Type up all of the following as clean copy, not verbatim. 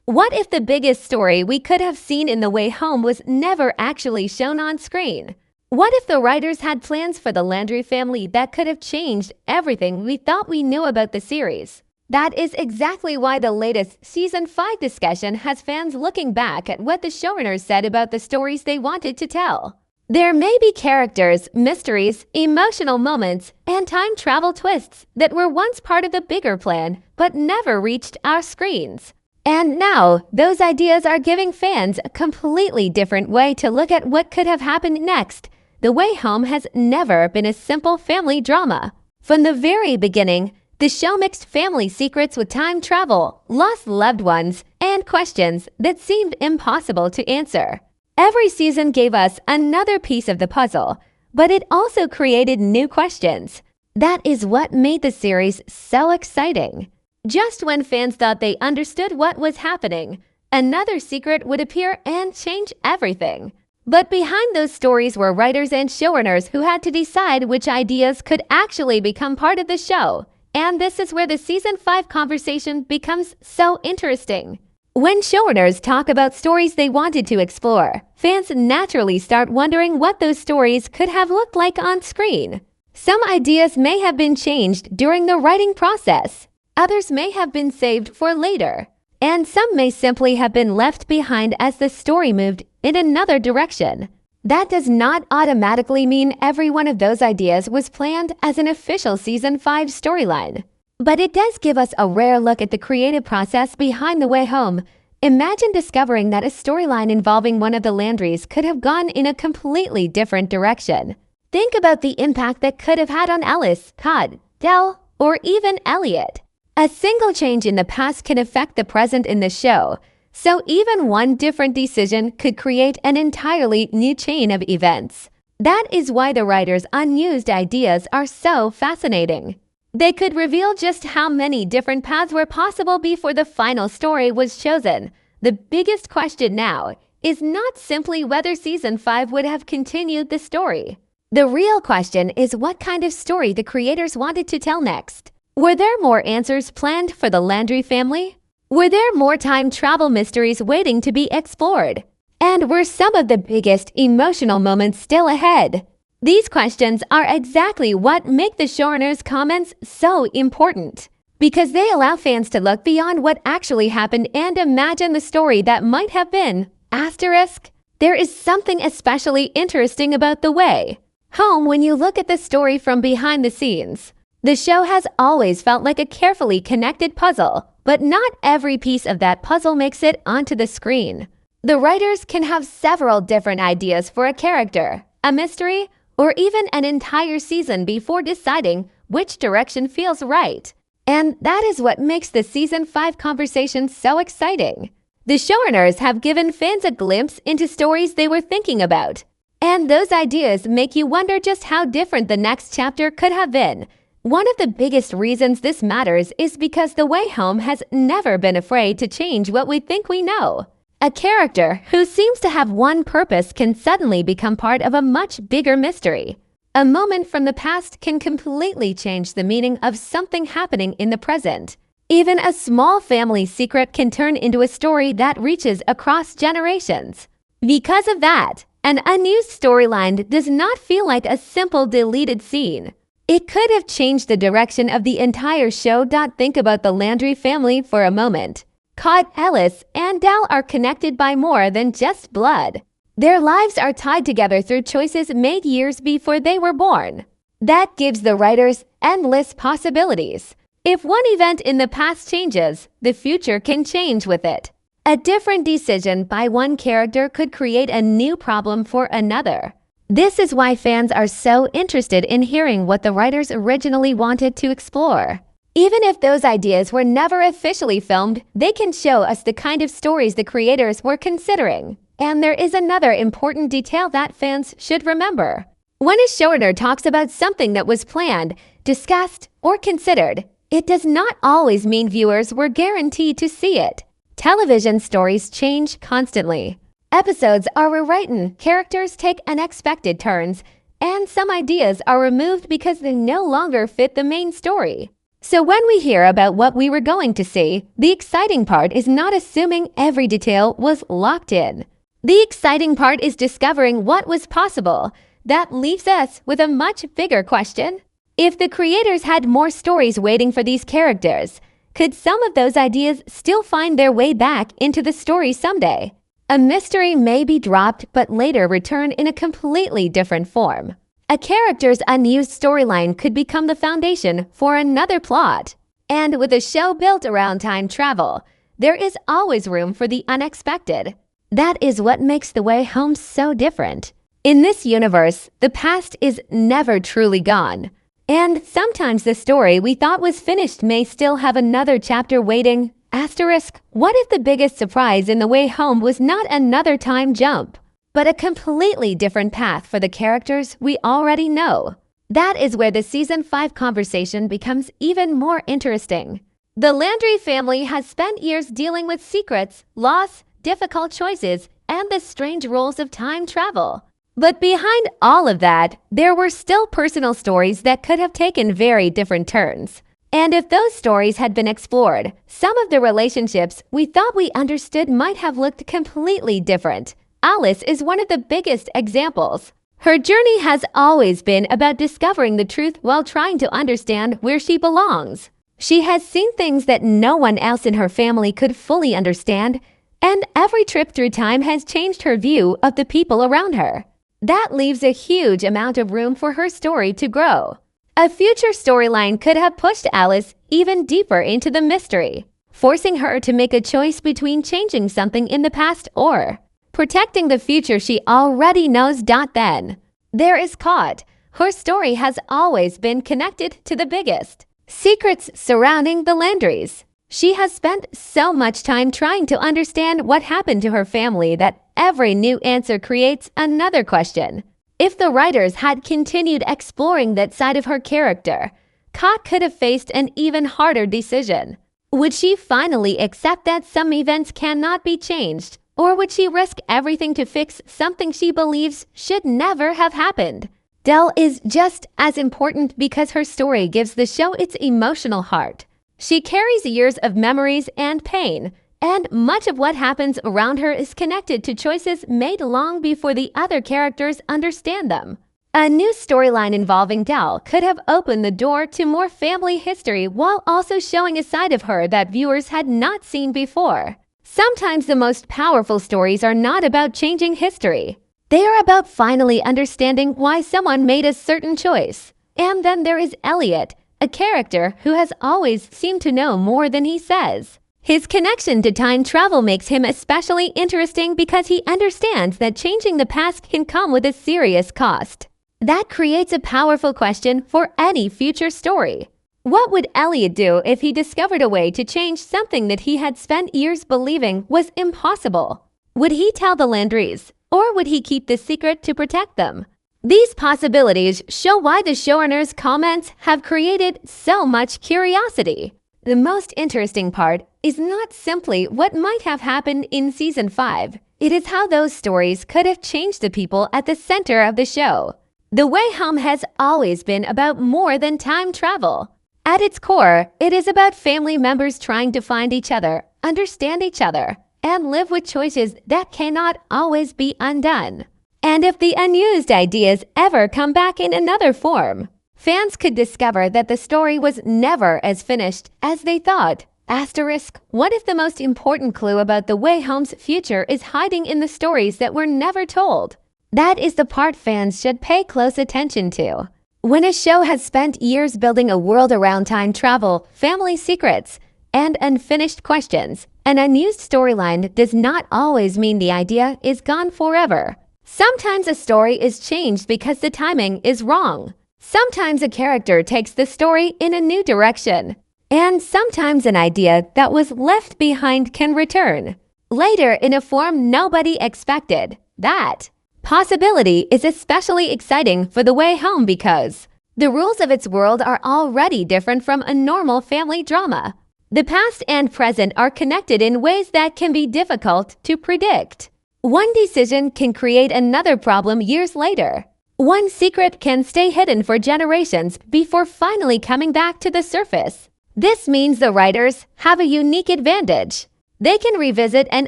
What if the biggest story we could have seen in The Way Home was never actually shown on screen? What if the writers had plans for the Landry family that could have changed everything we thought we knew about the series? That is exactly why the latest Season 5 discussion has fans looking back at what the showrunners said about the stories they wanted to tell. There may be characters, mysteries, emotional moments, and time travel twists that were once part of the bigger plan but never reached our screens. And now, those ideas are giving fans a completely different way to look at what could have happened next. The Way Home has never been a simple family drama. From the very beginning, the show mixed family secrets with time travel, lost loved ones, and questions that seemed impossible to answer. Every season gave us another piece of the puzzle, but it also created new questions. That is what made the series so exciting. Just when fans thought they understood what was happening, another secret would appear and change everything. But behind those stories were writers and showrunners who had to decide which ideas could actually become part of the show. And this is where the Season 5 conversation becomes so interesting. When showrunners talk about stories they wanted to explore, fans naturally start wondering what those stories could have looked like on screen. Some ideas may have been changed during the writing process. Others may have been saved for later. And some may simply have been left behind as the story moved in another direction. That does not automatically mean every one of those ideas was planned as an official Season 5 storyline. But it does give us a rare look at the creative process behind The Way Home. Imagine discovering that a storyline involving one of the Landrys could have gone in a completely different direction. Think about the impact that could have had on Ellis, Todd, Del, or even Elliot. A single change in the past can affect the present in the show, so even one different decision could create an entirely new chain of events. That is why the writers' unused ideas are so fascinating. They could reveal just how many different paths were possible before the final story was chosen. The biggest question now is not simply whether Season 5 would have continued the story. The real question is what kind of story the creators wanted to tell next. Were there more answers planned for the Landry family? Were there more time travel mysteries waiting to be explored? And were some of the biggest emotional moments still ahead? These questions are exactly what make the showrunners' comments so important, because they allow fans to look beyond what actually happened and imagine the story that might have been. Asterisk, there is something especially interesting about The Way Home when you look at the story from behind the scenes. The show has always felt like a carefully connected puzzle, but not every piece of that puzzle makes it onto the screen. The writers can have several different ideas for a character, a mystery, or even an entire season before deciding which direction feels right. And that is what makes the Season 5 conversation so exciting. The showrunners have given fans a glimpse into stories they were thinking about. And those ideas make you wonder just how different the next chapter could have been. One of the biggest reasons this matters is because The Way Home has never been afraid to change what we think we know. A character who seems to have one purpose can suddenly become part of a much bigger mystery. A moment from the past can completely change the meaning of something happening in the present. Even a small family secret can turn into a story that reaches across generations. Because of that, an unused storyline does not feel like a simple deleted scene. It could have changed the direction of the entire show. Think about the Landry family for a moment. Todd, Ellis, and Del are connected by more than just blood. Their lives are tied together through choices made years before they were born. That gives the writers endless possibilities. If one event in the past changes, the future can change with it. A different decision by one character could create a new problem for another. This is why fans are so interested in hearing what the writers originally wanted to explore. Even if those ideas were never officially filmed, they can show us the kind of stories the creators were considering. And there is another important detail that fans should remember. When a showrunner talks about something that was planned, discussed, or considered, it does not always mean viewers were guaranteed to see it. Television stories change constantly. Episodes are rewritten, characters take unexpected turns, and some ideas are removed because they no longer fit the main story. So when we hear about what we were going to see, the exciting part is not assuming every detail was locked in. The exciting part is discovering what was possible. That leaves us with a much bigger question. If the creators had more stories waiting for these characters, could some of those ideas still find their way back into the story someday? A mystery may be dropped but later return in a completely different form. A character's unused storyline could become the foundation for another plot. And with a show built around time travel, there is always room for the unexpected. That is what makes The Way Home so different. In this universe, the past is never truly gone. And sometimes the story we thought was finished may still have another chapter waiting. Asterisk, what if the biggest surprise in The Way Home was not another time jump, but a completely different path for the characters we already know? That is where the Season 5 conversation becomes even more interesting. The Landry family has spent years dealing with secrets, loss, difficult choices, and the strange rules of time travel. But behind all of that, there were still personal stories that could have taken very different turns. And if those stories had been explored, some of the relationships we thought we understood might have looked completely different. Alice is one of the biggest examples. Her journey has always been about discovering the truth while trying to understand where she belongs. She has seen things that no one else in her family could fully understand, and every trip through time has changed her view of the people around her. That leaves a huge amount of room for her story to grow. A future storyline could have pushed Alice even deeper into the mystery, forcing her to make a choice between changing something in the past or protecting the future she already knows. Then there is Caught. Her story has always been connected to the biggest secrets surrounding the Landrys. She has spent so much time trying to understand what happened to her family that every new answer creates another question. If the writers had continued exploring that side of her character, Caught could have faced an even harder decision. Would she finally accept that some events cannot be changed, or would she risk everything to fix something she believes should never have happened? Dell is just as important because her story gives the show its emotional heart. She carries years of memories and pain, and much of what happens around her is connected to choices made long before the other characters understand them. A new storyline involving Dell could have opened the door to more family history while also showing a side of her that viewers had not seen before. Sometimes the most powerful stories are not about changing history. They are about finally understanding why someone made a certain choice. And then there is Elliot, a character who has always seemed to know more than he says. His connection to time travel makes him especially interesting because he understands that changing the past can come with a serious cost. That creates a powerful question for any future story. What would Elliot do if he discovered a way to change something that he had spent years believing was impossible? Would he tell the Landrys, or would he keep the secret to protect them? These possibilities show why the showrunners' comments have created so much curiosity. The most interesting part is not simply what might have happened in Season 5. It is how those stories could have changed the people at the center of the show. The Way Home has always been about more than time travel. At its core, it is about family members trying to find each other, understand each other, and live with choices that cannot always be undone. And if the unused ideas ever come back in another form, fans could discover that the story was never as finished as they thought. Asterisk, what if the most important clue about The Way Home's future is hiding in the stories that were never told? That is the part fans should pay close attention to. When a show has spent years building a world around time travel, family secrets, and unfinished questions, an unused storyline does not always mean the idea is gone forever. Sometimes a story is changed because the timing is wrong. Sometimes a character takes the story in a new direction. And sometimes an idea that was left behind can return, later in a form nobody expected. That possibility is especially exciting for The Way Home because the rules of its world are already different from a normal family drama. The past and present are connected in ways that can be difficult to predict. One decision can create another problem years later. One secret can stay hidden for generations before finally coming back to the surface. This means the writers have a unique advantage. They can revisit an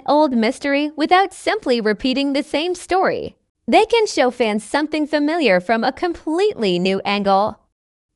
old mystery without simply repeating the same story. They can show fans something familiar from a completely new angle.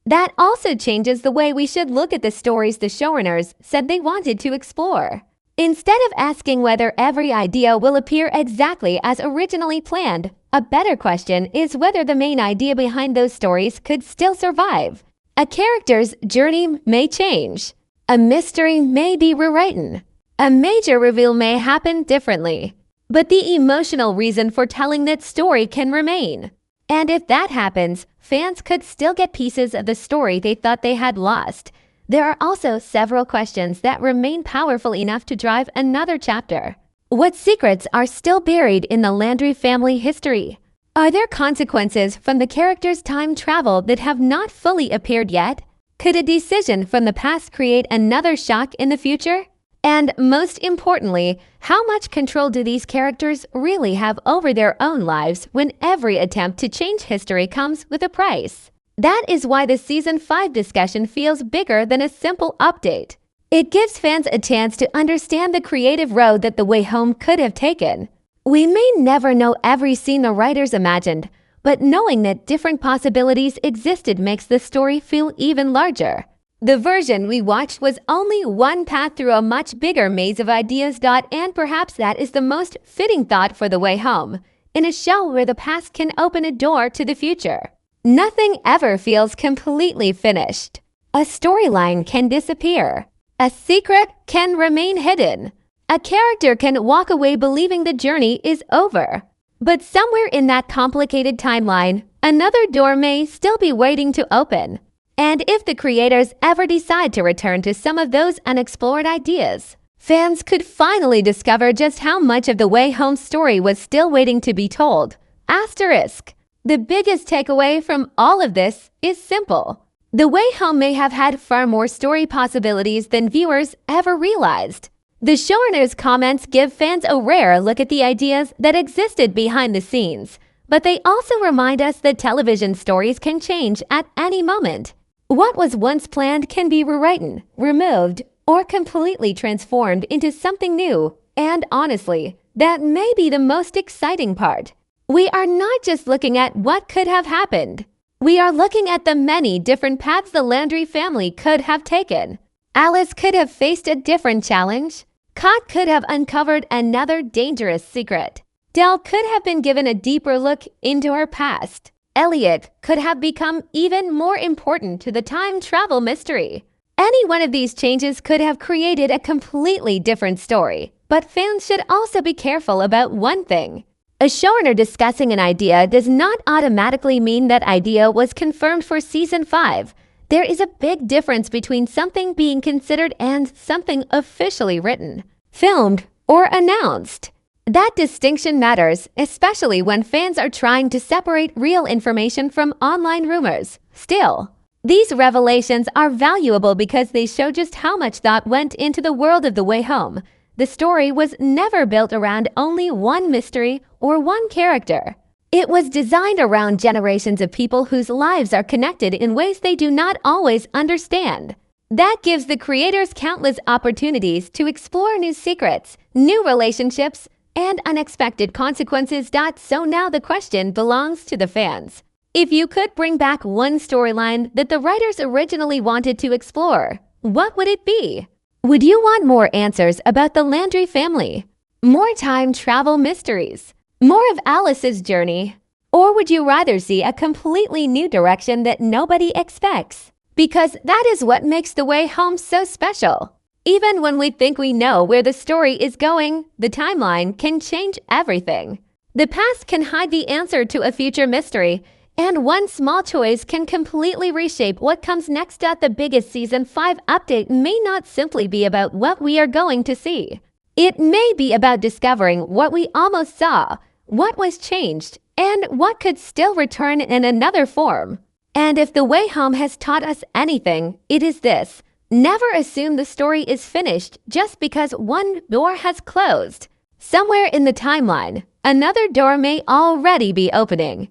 That also changes the way we should look at the stories the showrunners said they wanted to explore. Instead of asking whether every idea will appear exactly as originally planned, a better question is whether the main idea behind those stories could still survive. A character's journey may change. A mystery may be rewritten. A major reveal may happen differently. But the emotional reason for telling that story can remain. And if that happens, fans could still get pieces of the story they thought they had lost. There are also several questions that remain powerful enough to drive another chapter. What secrets are still buried in the Landry family history? Are there consequences from the characters' time travel that have not fully appeared yet? Could a decision from the past create another shock in the future? And most importantly, how much control do these characters really have over their own lives when every attempt to change history comes with a price? That is why the Season 5 discussion feels bigger than a simple update. It gives fans a chance to understand the creative road that The Way Home could have taken. We may never know every scene the writers imagined, but knowing that different possibilities existed makes the story feel even larger. The version we watched was only one path through a much bigger maze of ideas. And perhaps that is the most fitting thought for The Way Home, in a show where the past can open a door to the future. Nothing ever feels completely finished. A storyline can disappear. A secret can remain hidden. A character can walk away believing the journey is over. But somewhere in that complicated timeline, another door may still be waiting to open. And if the creators ever decide to return to some of those unexplored ideas, fans could finally discover just how much of The Way Home story was still waiting to be told. Asterisk. The biggest takeaway from all of this is simple. The Way Home may have had far more story possibilities than viewers ever realized. The showrunners' comments give fans a rare look at the ideas that existed behind the scenes, but they also remind us that television stories can change at any moment. What was once planned can be rewritten, removed, or completely transformed into something new. And honestly, that may be the most exciting part. We are not just looking at what could have happened. We are looking at the many different paths the Landry family could have taken. Alice could have faced a different challenge. Cott could have uncovered another dangerous secret. Dell could have been given a deeper look into her past. Elliot could have become even more important to the time travel mystery. Any one of these changes could have created a completely different story. But fans should also be careful about one thing. A showrunner discussing an idea does not automatically mean that idea was confirmed for Season 5. There is a big difference between something being considered and something officially written, filmed, or announced. That distinction matters, especially when fans are trying to separate real information from online rumors. Still, these revelations are valuable because they show just how much thought went into the world of The Way Home. The story was never built around only one mystery or one character. It was designed around generations of people whose lives are connected in ways they do not always understand. That gives the creators countless opportunities to explore new secrets, new relationships, and unexpected consequences. So now the question belongs to the fans. If you could bring back one storyline that the writers originally wanted to explore, what would it be? Would you want more answers about the Landry family? More time travel mysteries? More of Alice's journey? Or would you rather see a completely new direction that nobody expects? Because that is what makes The Way Home so special. Even when we think we know where the story is going, the timeline can change everything. The past can hide the answer to a future mystery, and one small choice can completely reshape what comes next. The biggest Season 5 update may not simply be about what we are going to see. It may be about discovering what we almost saw, what was changed, and what could still return in another form. And if The Way Home has taught us anything, it is this. Never assume the story is finished just because one door has closed. Somewhere in the timeline, another door may already be opening.